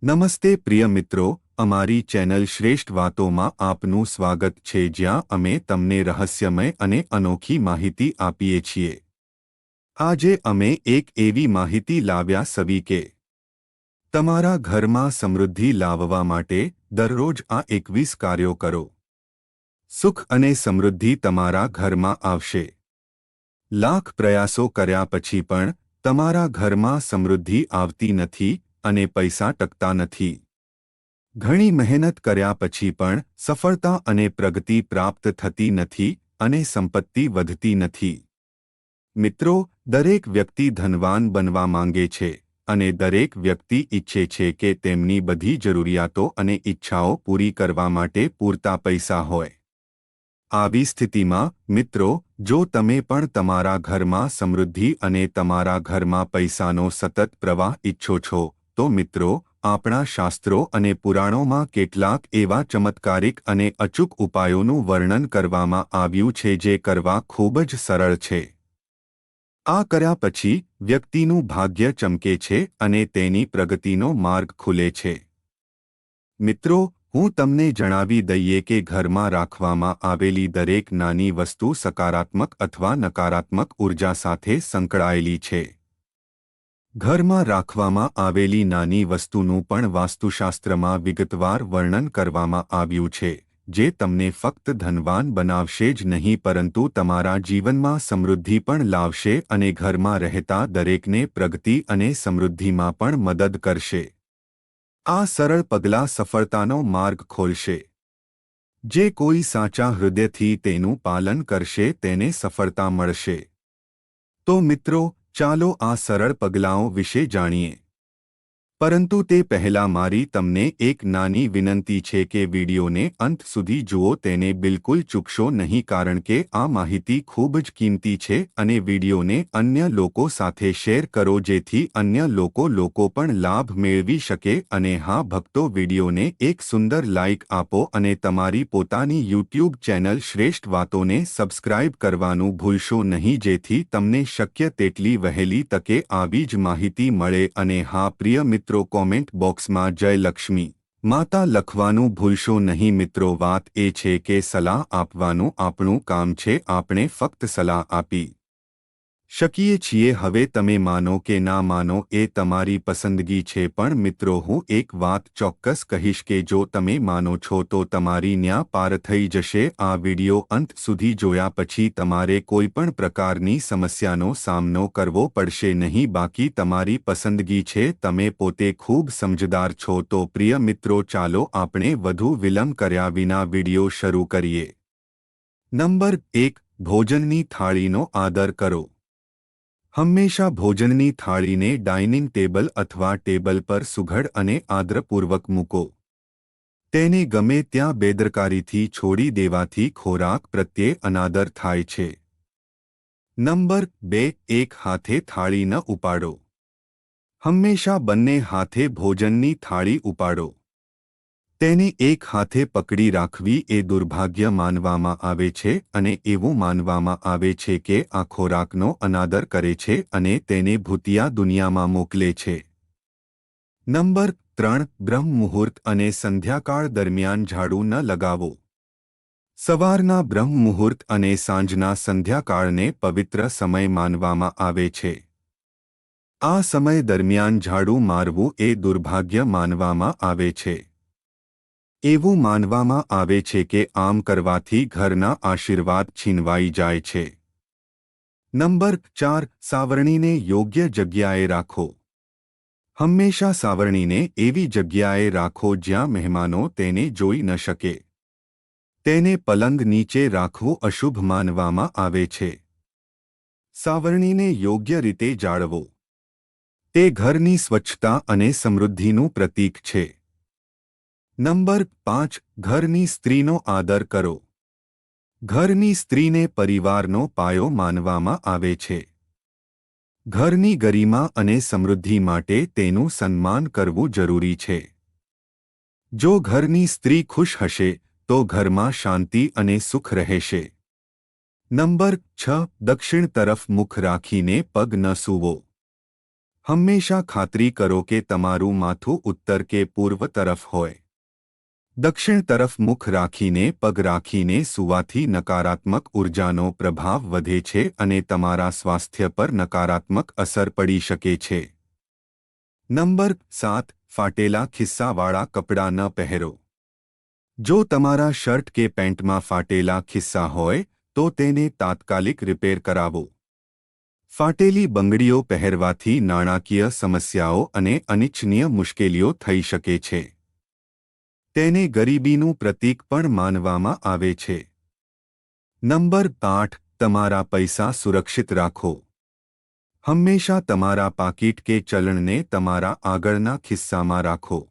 નમસ્તે પ્રિય મિત્રો, અમારી ચેનલ શ્રેષ્ઠ વાતોમાં આપનું સ્વાગત છે, જ્યાં અમે તમને રહસ્યમય અને અનોખી માહિતી આપીએ છીએ. આજે અમે એક એવી માહિતી લાવ્યા સવી કે તમારા ઘરમાં સમૃદ્ધિ લાવવા માટે દરરોજ આ 21 કાર્યો કરો. સુખ અને સમૃદ્ધિ તમારા ઘરમાં આવશે. લાખ પ્રયાસો કર્યા પછી પણ તમારા ઘરમાં સમૃદ્ધિ આવતી નથી અને પૈસા ટકતા નથી. ઘણી મહેનત કર્યા પછી પણ સફળતા અને પ્રગતિ પ્રાપ્ત થતી નથી અને સંપત્તિ વધતી નથી. મિત્રો, દરેક વ્યક્તિ ધનવાન બનવા માંગે છે અને દરેક વ્યક્તિ ઈચ્છે છે કે તેમની બધી જરૂરિયાતો અને ઈચ્છાઓ પૂરી કરવા માટે પૂરતા પૈસા હોય. આવી સ્થિતિમાં મિત્રો, જો તમે પણ તમારા ઘરમાં સમૃદ્ધિ અને તમારા ઘરમાં પૈસાનો સતત પ્રવાહ ઈચ્છો છો, તો મિત્રો, આપણા શાસ્ત્રો અને પુરાણોમાં કેટલાક એવા ચમત્કારિક અને અચૂક ઉપાયોનું વર્ણન કરવામાં આવ્યું છે જે કરવા ખૂબ જ સરળ છે. આ કર્યા પછી વ્યક્તિનું ભાગ્ય ચમકે છે અને તેની પ્રગતિનો માર્ગ ખુલે છે. મિત્રો, હું તમને જણાવી દઈએ કે ઘરમાં રાખવામાં આવેલી દરેક નાની વસ્તુ સકારાત્મક અથવા નકારાત્મક ઉર્જા સાથે સંકળાયેલી છે. ઘરમાં રાખવામાં આવેલી નાની વસ્તુનું પણ વાસ્તુશાસ્ત્રમાં વિગતવાર વર્ણન કરવામાં આવ્યું છે, જે તમને ફક્ત ધનવાન બનાવશે જ નહીં પરંતુ તમારા જીવનમાં સમૃદ્ધિ પણ લાવશે અને ઘરમાં રહેતા દરેકને પ્રગતિ અને સમૃદ્ધિમાં પણ મદદ કરશે. આ સરળ પગલાં સફળતાનો માર્ગ ખોલશે. જે કોઈ સાચા હૃદયથી તેનું પાલન કરશે તેને સફળતા મળશે. તો મિત્રો, ચાલો આ સરળ પગલાંઓ વિશે જાણીએ. પરંતુ તે પહેલાં મારી તમને એક નાની વિનંતી છે કે વિડિયોને અંત સુધી જુઓ, તેને બિલકુલ ચૂકશો નહીં કારણ કે આ માહિતી ખૂબ જ કિંમતી છે અને વિડિયોને અન્ય લોકો સાથે શેર કરો જેથી અન્ય લોકો પણ લાભ મેળવી શકે. અને હા ભક્તો, વિડિયોને એક સુંદર લાઇક આપો અને તમારી પોતાની YouTube ચેનલ શ્રેષ્ઠ વાતોને સબસ્ક્રાઇબ કરવાનું ભૂલશો નહીં જેથી તમને શક્ય તેટલી વહેલી તકે આવી જ માહિતી મળે. અને હા પ્રિય મિત્રો, કોમેન્ટ બોક્સમાં જય લક્ષ્મી માતા લખવાનું ભૂલશો નહીં. મિત્રો, વાત એ છે કે સલાહ આપવાનું આપણું કામ છે, આપણે ફક્ત સલાહ આપી શકીએ છીએ. હવે તમે માનો કે ના માનો એ તમારી પસંદગી છે, પણ મિત્રો, હું એક વાત ચોક્કસ કહીશ કે જો તમે માનો છો તો તમારી ન્યા પાર થઈ જશે. આ વિડિયો અંત સુધી જોયા પછી તમારે કોઈ પણ પ્રકારની સમસ્યાનો સામનો કરવો પડશે નહીં. બાકી તમારી પસંદગી છે, તમે પોતે ખૂબ સમજદાર છો. તો પ્રિય મિત્રો, ચાલો આપણે વધુ વિલંબ કર્યા વિના વિડિયો શરૂ કરીએ. નંબર 1, ભોજનની થાળીનો આદર કરો. હંમેશા ભોજનની થાળીને ડાઇનિંગ ટેબલ અથવા ટેબલ પર સુઘડ અને આદરપૂર્વક મૂકો. તેને ગમે ત્યાં બેદરકારીથી છોડી દેવાથી ખોરાક પ્રત્યે અનાદર થાય છે. નંબર 2, એક હાથે થાળી ન ઉપાડો. હંમેશા બંને હાથે ભોજનની થાળી ઉપાડો. તેને એક હાથે પકડી રાખવી એ દુર્ભાગ્ય માનવામાં આવે છે અને એવું માનવામાં આવે છે કે આ ખોરાકનો અનાદર કરે છે અને તેને ભૂતિયા દુનિયામાં મોકલે છે. નંબર 3, બ્રહ્મ મુહૂર્ત અને સંધ્યાકાળ દરમિયાન ઝાડુ ન લગાવો. સવારના બ્રહ્મ મુહૂર્ત અને સાંજના સંધ્યાકાળને પવિત્ર સમય માનવામાં આવે છે. આ સમય દરમિયાન ઝાડુ મારવું એ દુર્ભાગ્ય માનવામાં આવે છે. એવું માનવામાં આવે છે કે આમ કરવાથી ઘરના આશીર્વાદ છીનવાઈ જાય છે. નંબર 4, સાવરણીને યોગ્ય જગ્યાએ રાખો. હંમેશા સાવરણીને એવી જગ્યાએ રાખો જ્યાં મહેમાનો તેને જોઈ ન શકે. તેને પલંગ નીચે રાખવું અશુભ માનવામાં આવે છે. સાવરણીને યોગ્ય રીતે જાળવો. તે ઘરની સ્વચ્છતા અને સમૃદ્ધિનું પ્રતીક છે. નંબર 5, ઘરની સ્ત્રીનો આદર કરો. ઘરની સ્ત્રીને પરિવારનો પાયો માનવામાં આવે છે. ઘરની ગરિમા અને સમૃદ્ધિ માટે તેનું સન્માન કરવું જરૂરી છે. જો ઘરની સ્ત્રી ખુશ હશે તો ઘરમાં શાંતિ અને સુખ રહેશે. નંબર 6, દક્ષિણ તરફ મુખ રાખીને પગ ન સૂવો. હંમેશા ખાતરી કરો કે તમારું માથું ઉત્તર કે પૂર્વ તરફ હોય. દક્ષિણ તરફ મુખ રાખીને પગ રાખીને સૂવાથી નકારાત્મક ઉર્જાનો પ્રભાવ વધે છે અને તમારા સ્વાસ્થ્ય પર નકારાત્મક અસર પડી શકે છે. નંબર 7. ફાટેલા ખિસ્સાવાળા કપડાં ન પહેરો. જો તમારા શર્ટ કે પેન્ટમાં ફાટેલા ખિસ્સા હોય તો તેને તાત્કાલિક રિપેર કરાવો. ફાટેલી બંગડીઓ પહેરવાથી નાણાકીય સમસ્યાઓ અને અનિચ્છનીય મુશ્કેલીઓ થઈ શકે છે. તેને ગરીબીનું પ્રતીક પણ માનવામાં આવે છે. નંબર 8. તમારા પૈસા સુરક્ષિત રાખો. હંમેશા તમારા પાકીટ કે ચલણને તમારા આગળના ખિસ્સામાં રાખો.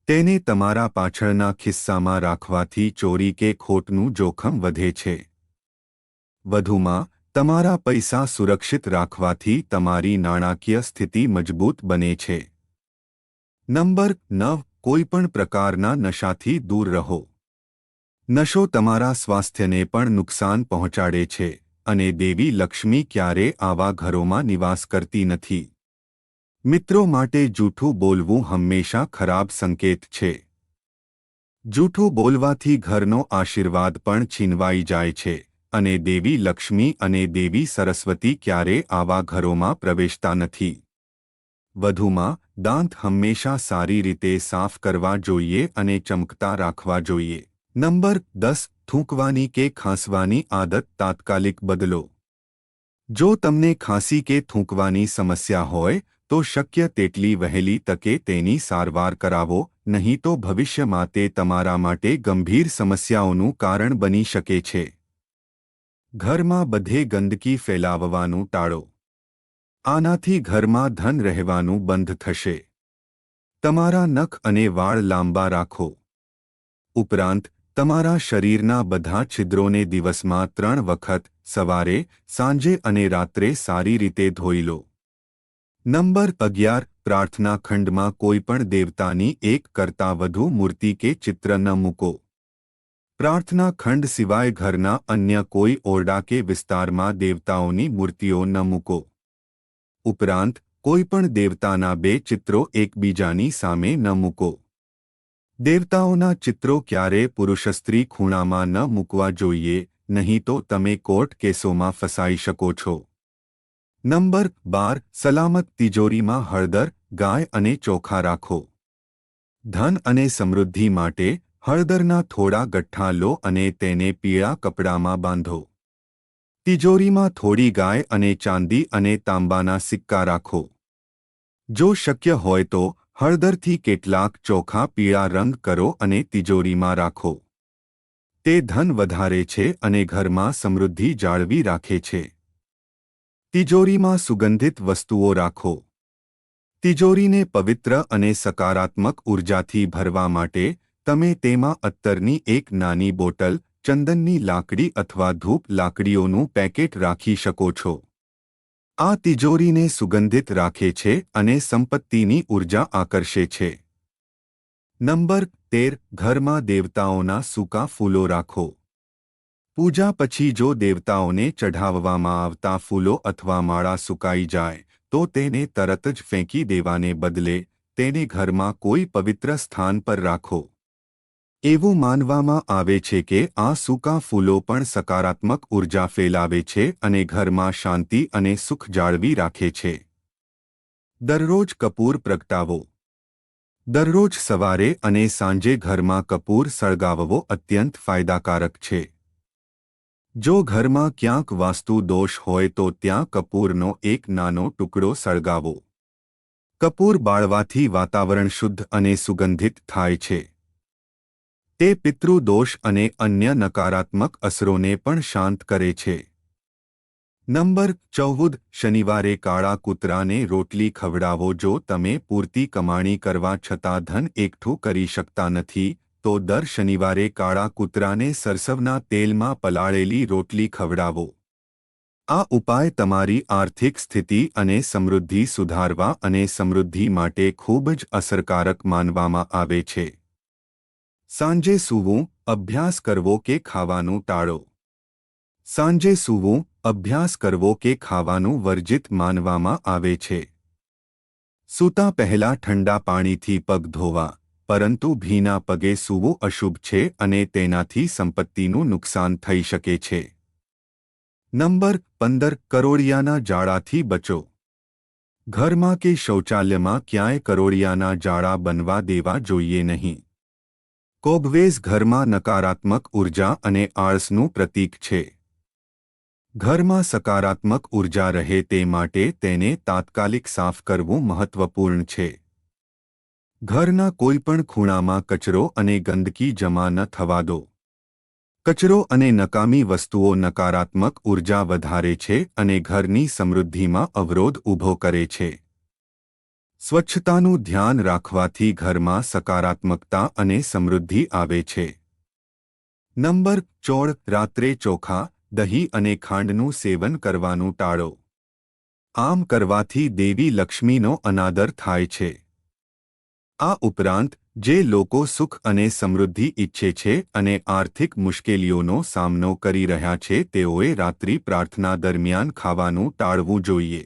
તેને તમારા પાછળના ખિસ્સામાં રાખવાથી ચોરી કે ખોટનું જોખમ વધે છે. વધુમાં, તમારા પૈસા સુરક્ષિત રાખવાથી તમારી નાણાકીય સ્થિતિ મજબૂત બને છે. નંબર 9. કોઈપણ પ્રકારના નશાથી દૂર રહો. નશો તમારા સ્વાસ્થ્યને પણ નુકસાન પહોંચાડે છે અને દેવી લક્ષ્મી ક્યારે આવા ઘરોમાં નિવાસ કરતી નથી. મિત્રો માટે જૂઠું બોલવું હંમેશા ખરાબ સંકેત છે. જૂઠું બોલવાથી ઘરનો આશીર્વાદ પણ છીનવાઈ જાય છે અને દેવી લક્ષ્મી અને દેવી સરસ્વતી ક્યારે આવા ઘરોમાં પ્રવેશતા નથી. વધુમાં, દાંત હંમેશા સારી રીતે સાફ કરવા જોઈએ અને ચમકતા રાખવા જોઈએ. નંબર 10. થૂંકવાની કે ખાંસવાની આદત તાત્કાલિક બદલો. જો તમને ખાંસી કે થૂંકવાની સમસ્યા હોય તો શક્ય તેટલી વહેલી તકે તેની સારવાર કરાવો, નહીં તો ભવિષ્યમાં તે તમારા માટે ગંભીર સમસ્યાઓનું કારણ બની શકે છે. ઘરમાં બધે ગંદકી ફેલાવવાનું ટાળો. આનાથી ઘરમાં ધન રહેવાનું બંધ થશે. તમારા નખ અને વાળ લાંબા રાખો. ઉપરાંત, તમારા શરીરના બધા છિદ્રોને દિવસમાં 3 વખત સવારે, સાંજે અને રાત્રે સારી રીતે ધોઈ લો. નંબર 11. પ્રાર્થના ખંડમાં કોઈપણ દેવતાની એક કરતાં વધુ મૂર્તિ કે ચિત્ર ન મૂકો. પ્રાર્થના ખંડ સિવાય ઘરના અન્ય કોઈ ઓરડા કે વિસ્તારમાં દેવતાઓની મૂર્તિઓ ન મૂકો. ઉપરાંત, કોઈપણ દેવતાના 2 ચિત્રો એકબીજાની સામે ન મૂકો. દેવતાઓના ચિત્રો ક્યારે પુરુષ સ્ત્રી ખૂણામાં ન મૂકવા જોઈએ, નહીં તો તમે કોર્ટ કેસોમાં ફસાઈ શકો છો. નંબર 12. સલામત તિજોરીમાં હળદર, ગાય અને ચોખા રાખો. ધન અને સમૃદ્ધિ માટે હળદરના થોડા ગઠ્ઠા લો અને તેને પીળા કપડામાં બાંધો. તિજોરીમાં થોડી ગાય અને ચાંદી અને તાંબાના સિક્કા રાખો. જો શક્ય હોય તો હળદરથી કેટલાક ચોખા પીળા રંગ કરો અને તિજોરીમાં રાખો. તે ધન વધારે છે અને ઘરમાં સમૃદ્ધિ જાળવી રાખે છે. તિજોરીમાં સુગંધિત વસ્તુઓ રાખો. તિજોરીને પવિત્ર અને સકારાત્મક ઉર્જાથી ભરવા માટે તમે તેમાં અત્તરની એક નાની બોટલ, ચંદનની લાકડી અથવા ધૂપ લાકડીઓનું પેકેટ રાખી શકો છો. આ તિજોરીને સુગંધિત રાખે છે અને સંપત્તિની ઉર્જા આકર્ષે છે. નંબર 13. ઘરમાં દેવતાઓના સૂકા ફૂલો રાખો. પૂજા પછી જો દેવતાઓને ચઢાવવામાં આવતા ફૂલો અથવા માળા સુકાઈ જાય તો તેને તરત જ ફેંકી દેવાને બદલે તેને ઘરમાં કોઈ પવિત્ર સ્થાન પર રાખો. એવું માનવામાં આવે છે કે આ સૂકા ફૂલો પણ સકારાત્મક ઉર્જા ફેલાવે છે અને ઘરમાં શાંતિ અને સુખ જાળવી રાખે છે. દરરોજ કપૂર પ્રગટાવો. દરરોજ સવારે અને સાંજે ઘરમાં કપૂર સળગાવવો અત્યંત ફાયદાકારક છે. જો ઘરમાં ક્યાંક વાસ્તુ દોષ હોય તો ત્યાં કપૂરનો એક નાનો ટુકડો સળગાવો. કપૂર બાળવાથી વાતાવરણ શુદ્ધ અને સુગંધિત થાય છે. તે પિતૃદોષ અને અન્ય નકારાત્મક અસરોને પણ શાંત કરે છે. નંબર 14. શનિવારે કાળા કૂતરાને રોટલી ખવડાવો. જો તમે પૂરતી કમાણી કરવા છતાં ધન એકઠું કરી શકતા નથી તો દર શનિવારે કાળા કૂતરાને સરસવના તેલમાં પલાળેલી રોટલી ખવડાવો. આ ઉપાય તમારી આર્થિક સ્થિતિ અને સમૃદ્ધિ સુધારવા અને સમૃદ્ધિ માટે ખૂબ જ અસરકારક માનવામાં આવે છે. સાંજે સૂવું, અભ્યાસ કરવો કે ખાવાનું ટાળો. સાંજે સૂવું, અભ્યાસ કરવો કે ખાવાનું વર્જિત માનવામાં આવે છે. સૂતા પહેલા ઠંડા પાણીથી પગ ધોવા, પરંતુ ભીના પગે સૂવું અશુભ છે અને તેનાથી સંપત્તિનું નુકસાન થઈ શકે છે. નંબર 15 કરોળિયાના જાળાથી બચો. ઘરમાં કે શૌચાલયમાં ક્યાંય કરોળિયાના જાળા બનવા દેવા જોઈએ નહીં. કોબવેઝ ઘરમાં નકારાત્મક ઉર્જા અને આળસનું પ્રતીક છે. ઘરમાં સકારાત્મક ઉર્જા રહે તે માટે તેને તાત્કાલિક સાફ કરવું મહત્વપૂર્ણ છે. ઘરના કોઈપણ ખૂણામાં કચરો અને ગંદકી જમા ન થવા દો. કચરો અને નકામી વસ્તુઓ નકારાત્મક ઉર્જા વધારે છે અને ઘરની સમૃદ્ધિમાં અવરોધ ઊભો કરે છે. સ્વચ્છતાનું ધ્યાન રાખવાથી ઘરમાં સકારાત્મકતા અને સમૃદ્ધિ આવે છે. નંબર 14 રાત્રે ચોખા, દહીં અને ખાંડનું સેવન કરવાનું ટાળો. આમ કરવાથી દેવી લક્ષ્મીનો અનાદર થાય છે. આ ઉપરાંત જે લોકો સુખ અને સમૃદ્ધિ ઈચ્છે છે અને આર્થિક મુશ્કેલીઓનો સામનો કરી રહ્યા છે તેઓએ રાત્રિ પ્રાર્થના દરમિયાન ખાવાનું ટાળવું જોઈએ.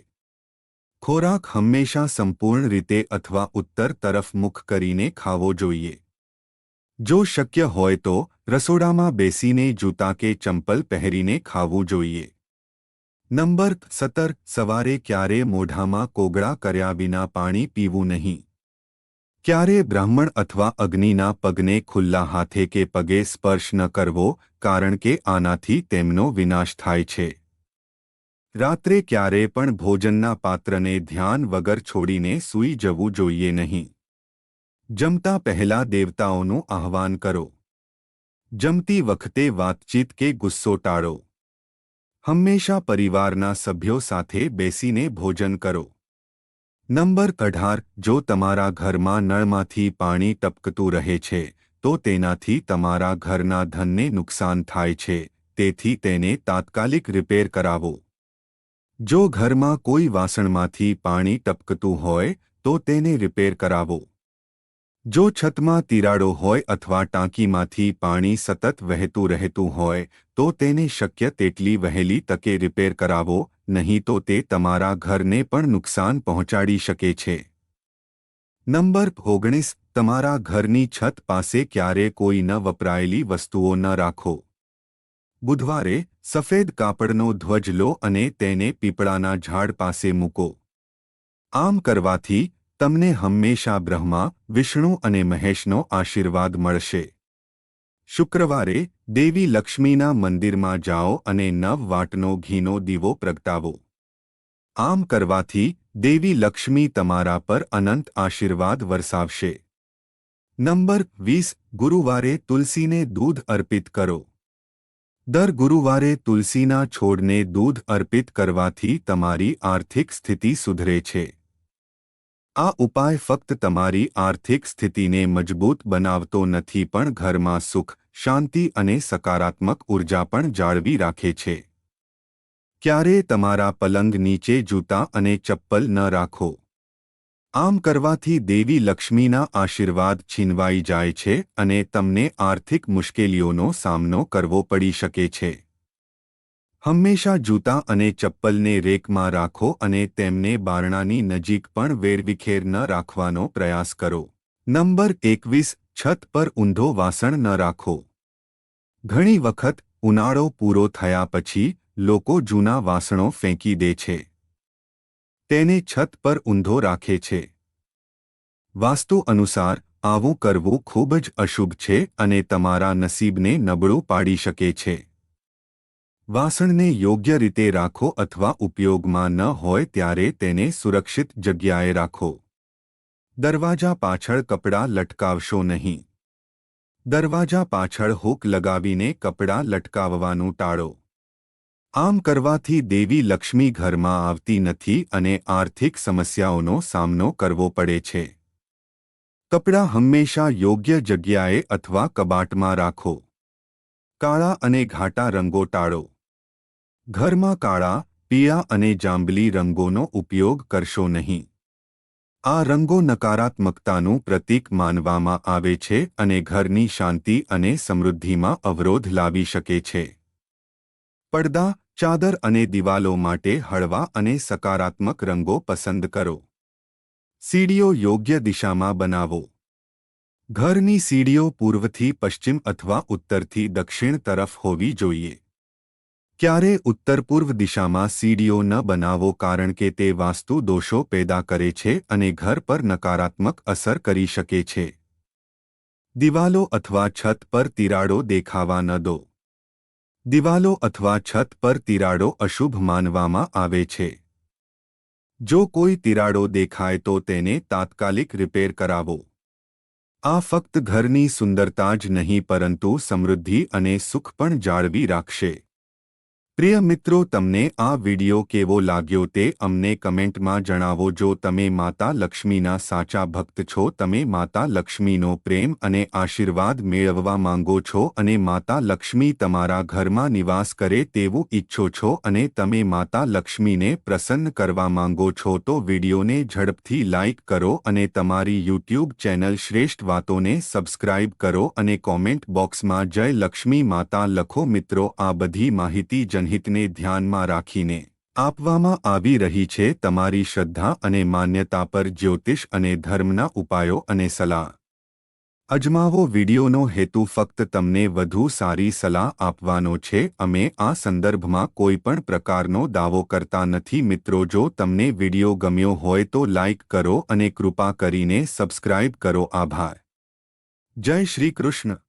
ખોરાક હંમેશા સંપૂર્ણ રીતે અથવા ઉત્તર તરફ મુખ કરીને ખાવો જોઈએ. જો શક્ય હોય તો રસોડામાં બેસીને જૂતા કે ચંપલ પહેરીને ખાવું જોઈએ. નંબર 17 સવારે ક્યારે મોઢામાં કોગળા કર્યા વિના પાણી પીવું નહીં. ક્યારે બ્રાહ્મણ અથવા અગ્નિના પગને ખુલ્લા હાથે કે પગે સ્પર્શ ન કરવો, કારણ કે આનાથી તેમનો વિનાશ થાય છે. રાત્રે ક્યારે પણ ભોજનના પાત્રને ધ્યાન વગર છોડીને સૂઈ જવું જોઈએ નહીં. જમતા પહેલા દેવતાઓનું આહ્વાન કરો. જમતી વખતે વાતચીત કે ગુસ્સો ટાળો. હંમેશા પરિવારના સભ્યો સાથે બેસીને ભોજન કરો. નંબર 18 જો તમારા ઘરમાં નળમાંથી પાણી ટપકતું રહે છે તો તેનાથી તમારા ઘરના ધનને નુકસાન થાય છે, તેથી તેને તાત્કાલિક રિપેર કરાવો. જો ઘરમાં કોઈ વાસણમાંથી પાણી ટપકતું હોય તો તેને રિપેર કરાવો. જો છતમાં તિરાડો હોય અથવા ટાંકીમાંથી પાણી સતત વહેતું રહેતું હોય તો તેને શક્ય તેટલી વહેલી તકે રિપેર કરાવો, નહીં તો તે તમારા ઘરને પણ નુકસાન પહોંચાડી શકે છે. નંબર 19 તમારા ઘરની છત પાસે ક્યારે કોઈ ન વપરાયેલી વસ્તુઓ ન રાખો. બુધવારે સફેદ કાપડનો ધ્વજ લો અને તેને પીપળાના ઝાડ પાસે મૂકો. આમ કરવાથી તમને હંમેશા બ્રહ્મા, વિષ્ણુ અને મહેશનો આશીર્વાદ મળશે. શુક્રવારે દેવી લક્ષ્મીના મંદિરમાં જાઓ અને 9 વાટનો ઘીનો દીવો પ્રગટાવો. આમ કરવાથી દેવી લક્ષ્મી તમારા પર અનંત આશીર્વાદ વરસાવશે. નંબર 20 ગુરુવારે તુલસીને દૂધ અર્પિત કરો. દર ગુરુવારે તુલસીના છોડને દૂધ અર્પિત કરવાથી તમારી આર્થિક સ્થિતિ સુધરે છે. આ ઉપાય ફક્ત તમારી આર્થિક સ્થિતિને મજબૂત બનાવતો નથી પણ ઘરમાં સુખ, શાંતિ અને સકારાત્મક ઉર્જા પણ જાળવી રાખે છે. ક્યારેય તમારા પલંગ નીચે જૂતા અને ચપ્પલ ન રાખો. આમ કરવાથી દેવી લક્ષ્મીના આશીર્વાદ છીનવાઈ જાય છે અને તમને આર્થિક મુશ્કેલીઓનો સામનો કરવો પડી શકે છે. હંમેશા જૂતા અને ચપ્પલને રેકમાં રાખો અને તેમને બારણાની નજીક પણ વેરવિખેર ન રાખવાનો પ્રયાસ કરો. નંબર 21 છત પર ઊંધો વાસણ ન રાખો. ઘણી વખત ઉનાળો પૂરો થયા પછી લોકો જૂના વાસણો ફેંકી દે છે. તેને છત પર ઊંધો રાખે છે. વાસ્તુ અનુસાર આવું કરવું ખૂબ જ અશુભ છે અને તમારા નસીબને નબળું પાડી શકે છે. વાસણને યોગ્ય રીતે રાખો અથવા ઉપયોગમાં ન હોય ત્યારે તેને સુરક્ષિત જગ્યાએ રાખો. દરવાજા પાછળ કપડાં લટકાવશો નહીં. દરવાજા પાછળ હૂક લગાવીને કપડાં લટકાવવાનું ટાળો. આમ કરવાથી દેવી લક્ષ્મી ઘરમાં આવતી નથી અને આર્થિક સમસ્યાઓનો સામનો કરવો પડે છે. કપડાં હંમેશા યોગ્ય જગ્યાએ અથવા કબાટમાં રાખો. કાળા અને ઘાટા રંગો ટાળો. ઘરમાં કાળા, પીળા અને જાંબલી રંગોનો ઉપયોગ કરશો નહીં. આ રંગો નકારાત્મકતાનું પ્રતીક માનવામાં આવે છે અને ઘરની શાંતિ અને સમૃદ્ધિમાં અવરોધ લાવી શકે છે. પડદા, ચાદર અને દિવાલો માટે હળવા અને સકારાત્મક રંગો પસંદ કરો. સીડીઓ યોગ્ય દિશામાં બનાવો. ઘરની સીડીઓ પૂર્વથી પશ્ચિમ અથવા ઉત્તરથી દક્ષિણ તરફ હોવી જોઈએ. ક્યારે ઉત્તર-પૂર્વ દિશામાં સીડીઓ ન બનાવો કારણ કે તે વાસ્તુ દોષો પેદા કરે છે અને ઘર પર નકારાત્મક અસર કરી શકે છે. દિવાલો અથવા છત પર તિરાડો દેખાવા ન દો. દિવાલો અથવા છત પર તિરાડો અશુભ માનવામાં આવે છે. જો કોઈ તિરાડો દેખાય તો તેને તાત્કાલિક રિપેર કરાવો. આ ફક્ત ઘરની સુંદરતા જ નહીં પરંતુ સમૃદ્ધિ અને સુખ પણ જાળવી રાખશે. પ્રિય મિત્રો, તમને આ વિડિયો કેવો લાગ્યો તે અમને કમેન્ટમાં જણાવો. જો તમે માતા લક્ષ્મીના સાચા ભક્ત છો, તમે માતા લક્ષ્મીનો પ્રેમ અને આશીર્વાદ મેળવવા માંગો છો અને માતા લક્ષ્મી તમારા ઘરમાં નિવાસ કરે તેવું ઈચ્છો છો અને તમે માતા લક્ષ્મીને પ્રસન્ન કરવા માંગો છો તો વિડિયોને ઝડપથી લાઇક કરો અને તમારી યુટ્યુબ ચેનલ શ્રેષ્ઠ વાતોને સબસ્ક્રાઇબ કરો અને કોમેન્ટ બોક્સમાં જય લક્ષ્મી માતા લખો. મિત્રો, આ બધી માહિતી હિતને ધ્યાનમાં રાખીને આપવામાં આવી રહી છે. તમારી શ્રદ્ધા અને માન્યતા પર જ્યોતિષ અને ધર્મના ઉપાયો અને સલાહ અજમાવો. વિડિયોનો હેતુ ફક્ત તમને વધુ સારી સલાહ આપવાનો છે. અમે આ સંદર્ભમાં કોઈ પણ પ્રકારનો દાવો કરતા નથી. મિત્રો, જો તમને વિડિયો ગમ્યો હોય તો લાઇક કરો અને કૃપા કરીને સબસ્ક્રાઇબ કરો. આભાર. જય શ્રી કૃષ્ણ.